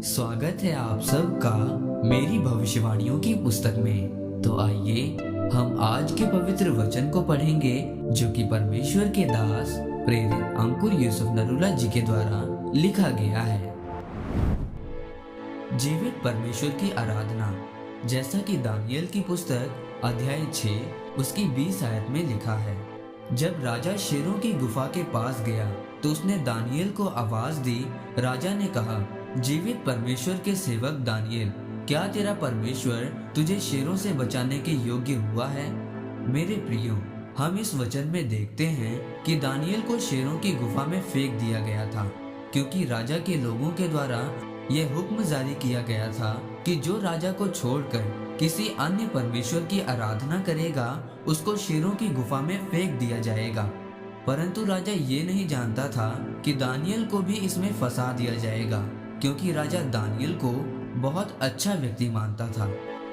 स्वागत है आप सबका मेरी भविष्यवाणियों की पुस्तक में। तो आइए हम आज के पवित्र वचन को पढ़ेंगे जो कि परमेश्वर के दास प्रेरित अंकुर यूसुफ नरूला जी के द्वारा लिखा गया है। जीवित परमेश्वर की आराधना, जैसा कि दानियल की पुस्तक अध्याय 6 उसकी 20 आयत में लिखा है। जब राजा शेरों की गुफा के पास गया तो उसने दानियल को आवाज दी। राजा ने कहा, जीवित परमेश्वर के सेवक दानियल, क्या तेरा परमेश्वर तुझे शेरों से बचाने के योग्य हुआ है? मेरे प्रियो, हम इस वचन में देखते हैं कि दानियल को शेरों की गुफा में फेंक दिया गया था, क्योंकि राजा के लोगों के द्वारा यह हुक्म जारी किया गया था कि जो राजा को छोड़कर किसी अन्य परमेश्वर की आराधना करेगा उसको शेरों की गुफा में फेंक दिया जाएगा। परंतु राजा ये नहीं जानता था कि दानियल को भी इसमें फंसा दिया जाएगा, क्योंकि राजा दानियल को बहुत अच्छा व्यक्ति मानता था।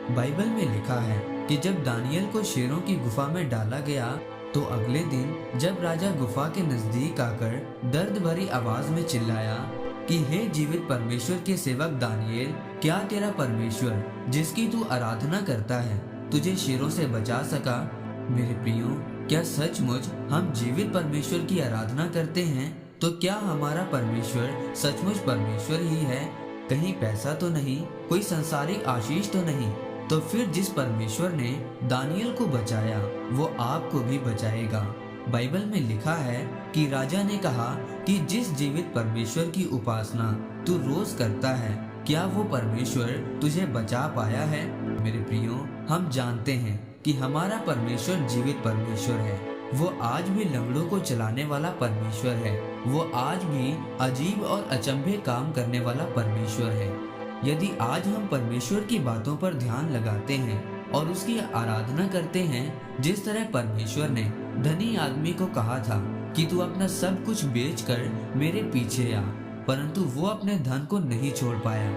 बाइबल में लिखा है कि जब दानियल को शेरों की गुफा में डाला गया तो अगले दिन जब राजा गुफा के नजदीक आकर दर्द भरी आवाज में चिल्लाया कि हे जीवित परमेश्वर के सेवक दानियल, क्या तेरा परमेश्वर जिसकी तू आराधना करता है तुझे शेरों से बचा सका? मेरे प्रियो, क्या सचमुच हम जीवित परमेश्वर की आराधना करते हैं तो क्या हमारा परमेश्वर सचमुच परमेश्वर ही है? कहीं पैसा तो नहीं, कोई सांसारिक आशीष तो नहीं? तो फिर जिस परमेश्वर ने दानियल को बचाया वो आपको भी बचाएगा। बाइबल में लिखा है कि राजा ने कहा कि जिस जीवित परमेश्वर की उपासना तू रोज करता है, क्या वो परमेश्वर तुझे बचा पाया है? मेरे प्रियो, हम जानते हैं कि हमारा परमेश्वर जीवित परमेश्वर है। वो आज भी लंगड़ों को चलाने वाला परमेश्वर है। वो आज भी अजीब और अचंभे काम करने वाला परमेश्वर है। यदि आज हम परमेश्वर की बातों पर ध्यान लगाते हैं और उसकी आराधना करते हैं, जिस तरह परमेश्वर ने धनी आदमी को कहा था कि तू अपना सब कुछ बेचकर मेरे पीछे आ, परंतु वो अपने धन को नहीं छोड़ पाया,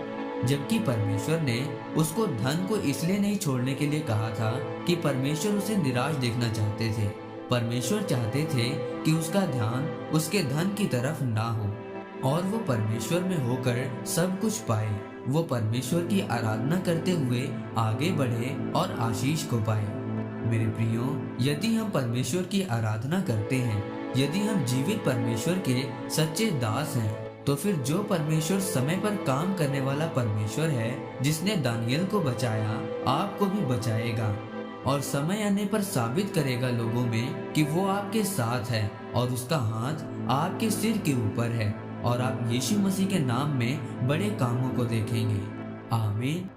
जबकि परमेश्वर ने उसको धन को इसलिए नहीं छोड़ने के लिए कहा था कि परमेश्वर उसे निराश देखना चाहते थे। परमेश्वर चाहते थे कि उसका ध्यान उसके धन की तरफ ना हो और वो परमेश्वर में होकर सब कुछ पाए। वो परमेश्वर की आराधना करते हुए आगे बढ़े और आशीष को पाए। मेरे प्रियो, यदि हम परमेश्वर की आराधना करते हैं, यदि हम जीवित परमेश्वर के सच्चे दास हैं, तो फिर जो परमेश्वर समय पर काम करने वाला परमेश्वर है, जिसने दानियल को बचाया, आपको भी बचाएगा और समय आने पर साबित करेगा लोगों में कि वो आपके साथ है और उसका हाथ आपके सिर के ऊपर है और आप यीशु मसीह के नाम में बड़े कामों को देखेंगे। आमीन।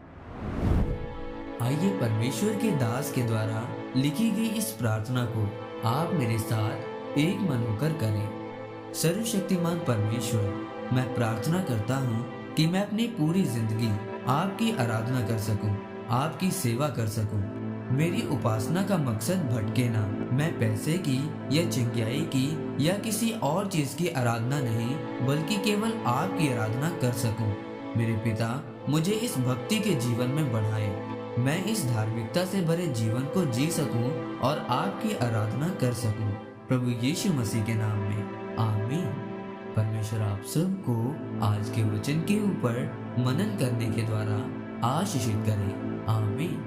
आइए परमेश्वर के दास के द्वारा लिखी गई इस प्रार्थना को आप मेरे साथ एक मन होकर करें। सर्वशक्तिमान परमेश्वर, मैं प्रार्थना करता हूँ कि मैं अपनी पूरी जिंदगी आपकी आराधना कर सकूं, आपकी सेवा कर सकूं। मेरी उपासना का मकसद भटके ना। मैं पैसे की या चिंगाई की या किसी और चीज की आराधना नहीं, बल्कि केवल आपकी आराधना कर सकूं। मेरे पिता, मुझे इस भक्ति के जीवन में बढ़ाएं। मैं इस धार्मिकता से भरे जीवन को जी सकूं और आपकी आराधना कर सकूं। प्रभु यीशु मसीह के नाम में आमीन। परमेश्वर आप सबको आज के वचन के ऊपर मनन करने के द्वारा आशीषित करे। आमीन।